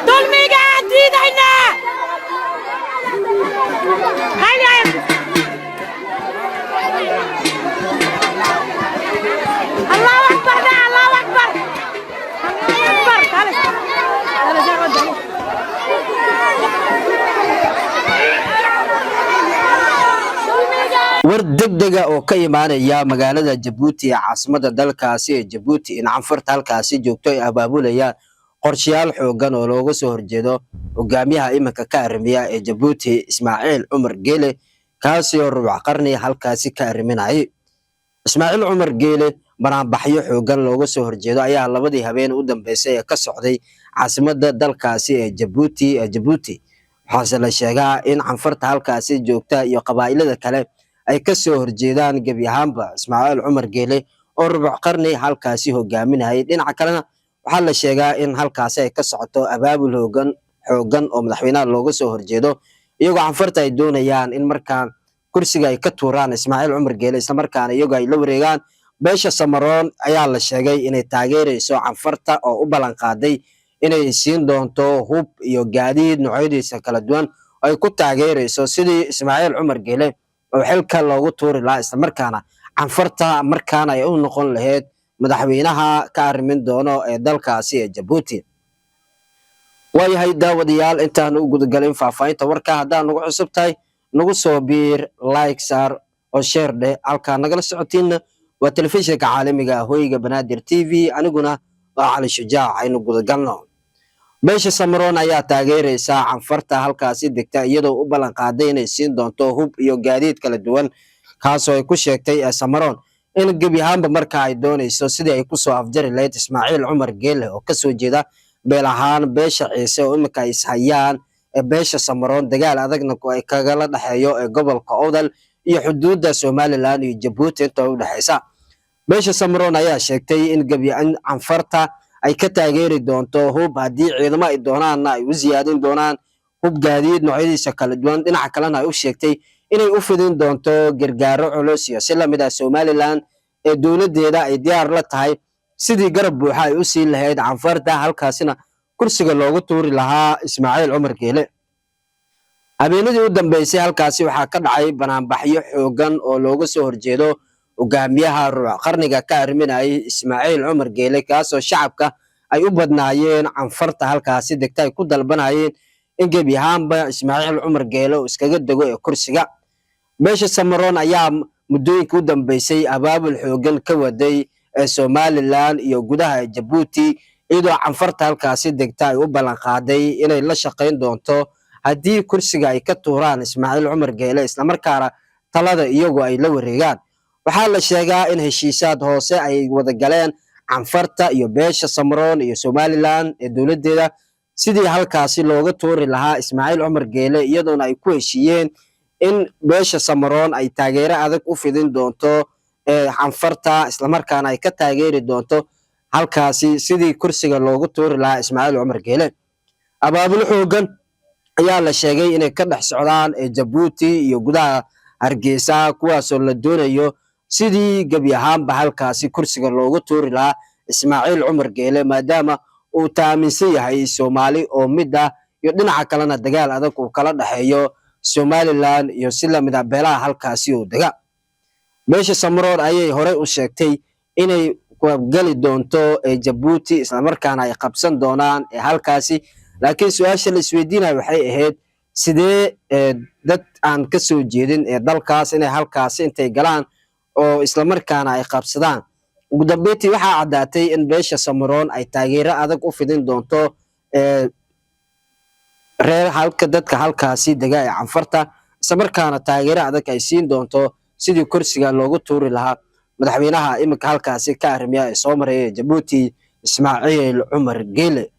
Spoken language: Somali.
dulmiga aan diidaynaa الله أكبر الله أكبر war degdega oo ka imaanaya magaalada Jabuuti ee caasimadda dalkaasi ee Jabuuti in canfarta halkaasi joogto ay abaabulayaan qorshayaal xoogan oo looga soo horjeedo hogaamiyaha iminka ka arrimiya ee Jabuuti Ismaaciil Cumar Geele kaasi oo rubac qarni halkaasi ka arriminayay Ismaaciil Cumar Geele banaanbaxyo xoogan looga soo horjeedo ayaa labadii habeen u dambeysay ee ka socday caasimadda dalkaasi ee Jabuuti waxaase la sheegaa in canfarta halkaasi joogta iyo qabaa'ilada kale ay ka soo horjeedaan gebi ahaanba Ismaaciil Cumar Geele oo rubac qarni halkaasi hogaaminayay dhinaca kalena waxaa la sheegaa in halkaasi ay ka socoto abaabul xoogan oo madaxweynaha looga soo horjeedo iyagoo canfarta ay doonayaan in markaan kursiga ay ka tuuraan Ismaaciil Cumar Geele isla markaana iyagoo ay la wareegaan beesha Samaroon ayaa la sheegay inay taageerayso canfarta oo u ballan qaaday inay siin doonto hub iyo gaadiid noocyadiisa kala duwan ay ku taageerayso sidii Ismaaciil Cumar Geele oo xilka loogu tuuri lahaa isla markaana canfarta markaana ay u noqon lahayd madaxweynaha ka arrimin doono ee dalkaasi ee Jabuuti waayahay daawadayaal intaan u gudagalin faahfaahinta warka haddaan nagu cusub tahay nagu soo biir like saar oo share dheh halkaa nagala socotiinna waa telefishinka caalamiga hoyga banaadir TV aniguna waa cali shujaac aynu gudagalno beesha Samaroon ayaa taageeraysa canfarta halkaasi degta iyadoo u ballan qaaday inay siin doonto hub iyo gaadiid kala duwan kaasoo ay ku sheegtay Samaroon in gebi ahaanba marka ay doonayso sidii ay ku soo afjari lahayd Ismaaciil Cumar Geele oo ka soo jeeda beel ahaan beesha Ciise oo imika is hayaan beesha Samaroon dagaal adagna ay kagala dhaxeeyo gobolka Awdal iyo xuduudda Somaliland iyo Jabuuti inta u dhaxaysa beesha Samaroon ayaa sheegtay in gebi canfarta ay ka taageeri doonto hub haddii ciidamo ay doonaanna ay u siyaadin doonaan hub gaadiid noocyadiisa kala duwan dhinaca kalena ay u sheegtay inay u fidin doonto gargaaro culus iyo si lamid ah Somaliland ee dowladeeda ay diyaar la tahay sidii garab buuxa ay u siin lahayd canfarta halkaasina kursiga loogu tuuri lahaa Ismaaciil Cumar Geele habeenadii u dambeysay halkaasi waxaa ka dhacay banaanbaxyo xoogan oo looga soo horjeedo hogaamiyaha rubac qarniga ka arriminayay Ismaaciil Cumar Geele kaasoo shacabka ay u badnaayeen canfarta halkaasi degta ay ku dalbanayeen in gebi ahaanba Ismaaciil Cumar Geele uu iskaga dego ee kursiga beesha Samaroon ayaa muddooyinka u dambeysay abaabul xoogan ka waday Somaliland iyo gudaha Jabuuti iyadoo canfarta halkaasi degta ay u ballan qaaday inay la shaqeyn doonto haddii kursiga ay ka tuuraan Ismaaciil Cumar Geele isla markaana talada iyagu ay la wareegaan waxaa la sheegaa in heshiisaad hoose ay wada galeen canfarta iyo beesha Samaroon iyo Somaliland ee dowladeeda sidii halkaasi looga tuuri lahaa Ismaaciil Cumar Geele iyadoona ay ku heshiiyeen in beesha Samaroon ay taageero adag u fidin doonto canfarta isla markaana ay ka taageeri doonto halkaasi sidii kursiga loogu tuuri lahaa Ismaaciil Cumar Geele abaabul xoogan ayaa la sheegay inay ka dhex socdaan Jabuuti iyo gudaha Hargeysa kuwaasoo la doonayo sidii gebi ahaanba halkaasi kursiga loogu tuuri lahaa Ismaaciil Cumar Geele maadaama uu taaminsan yahay Soomaali oo mid ah iyo dhinaca kalena dagaal adag uu kala dhaxeeyo Somaliland iyo si lamid ah beelaha halkaasi uu dega beesha Samaroon ayay hore u sheegtay inay ku gali doonto Jabuuti isla markaana ay qabsan doonaan halkaasi laakiin su'aasha la isweydiinayo waxay ahayd sidee dad aan ka soo jeedin dalkaas inay halkaasi intay galaan oo isla markaana ay qabsadaan ugu dambeyntii waxaa caddaatay in beesha Samaroon ay taageero adag u fidin doonto dadka halkaasi dega ee canfarta isla markaana taageero adag ay siin doonto sidii kursiga loogu tuuri lahaa madaxweynaha iminka halkaasi ka arrimiya ee soo maray Jabuuti Ismaaciil Cumar Geele